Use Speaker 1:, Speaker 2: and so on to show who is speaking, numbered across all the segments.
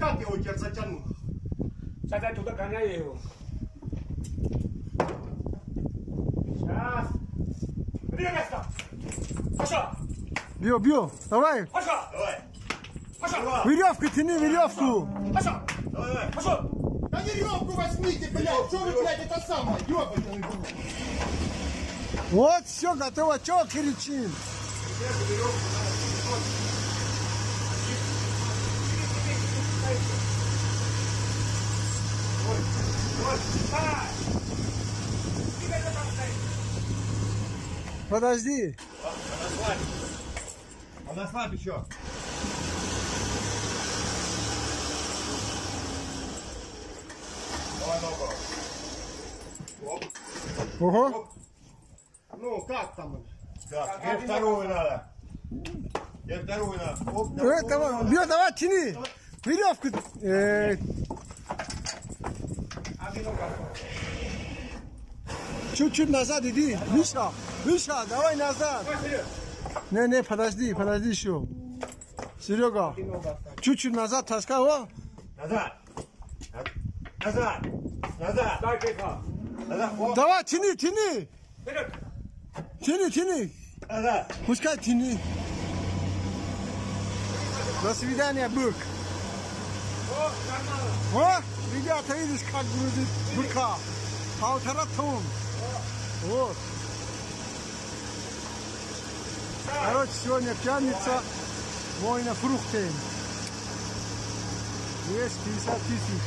Speaker 1: как его теперь затянуть?
Speaker 2: Сейчас я туда гоняю его. Сейчас. Где место? Паша!
Speaker 3: Бьё, бьё, давай.
Speaker 2: Паша!
Speaker 1: Давай.
Speaker 2: Паша!
Speaker 3: Веревку тяни, веревку.
Speaker 2: Паша!
Speaker 1: Давай, давай.
Speaker 2: Паша!
Speaker 1: Да веревку возьмите, блядь. Что вы, блядь, это самое? Ёбаный.
Speaker 3: Вот, все готово, чего кричим? Подожди.
Speaker 1: Подослать еще. Давай ногу. Оп.
Speaker 3: Ого.
Speaker 1: Ну, как там? Так, где вторую надо? Где вторую надо? Оп,
Speaker 3: Давай, бьё, давай, тяни. Веревку. Чуть-чуть назад иди. Миша, Миша, давай назад. Не, подожди еще. Серега, чуть-чуть назад таскай, о.
Speaker 1: Назад. Назад. Назад.
Speaker 2: Дай кайфа.
Speaker 1: Назад. Оп.
Speaker 3: Давай, тяни.
Speaker 2: Вперед!
Speaker 3: Тяни.
Speaker 1: Назад.
Speaker 3: Пускай тяни. До свидания, бык.
Speaker 2: О, нормально.
Speaker 3: О, ребята, видишь, как грузит быка. 1,5 тонн. Вот. Короче, сегодня пьяница, война фрукты. 250 тысяч.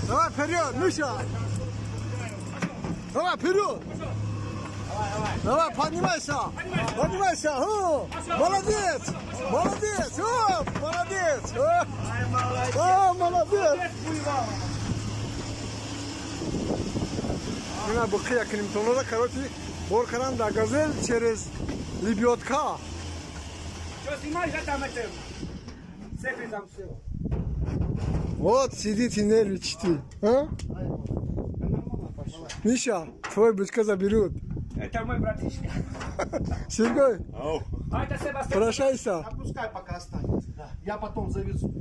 Speaker 3: Давай вперед, Миша. Давай вперед. Давай, поднимайся. О, молодец. О, молодец. О, молодец. Бuna быка yakınım tonlara, короче, Боркаран да газель через лебедка.
Speaker 2: Что снимаешь, я там это... Цепи там все.
Speaker 3: Вот сидит и нервничает. А? Миша, твой бычка заберут.
Speaker 2: Это мой братишка.
Speaker 3: Сергей,
Speaker 2: А это Себастьян.
Speaker 3: прощайся.
Speaker 1: А пускай пока останется. Да. Я потом завезу.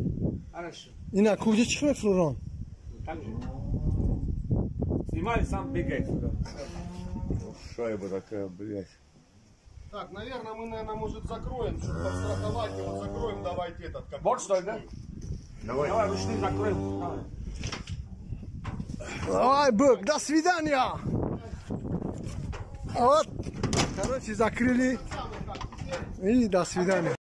Speaker 2: Хорошо.
Speaker 3: И на кухне чихнет, Флорон.
Speaker 2: Там же. Снимай, сам бегай сюда.
Speaker 1: Шайба такая, блядь. Так, наверное, мы, может, закроем, чтобы подстраховать его. Закроем, давайте этот. Как
Speaker 2: Вот что ли, да?
Speaker 1: Давай.
Speaker 2: Давай, ручные закроем. Давай.
Speaker 3: Давай, бык, до свидания. Вот, короче, закрыли. И до свидания.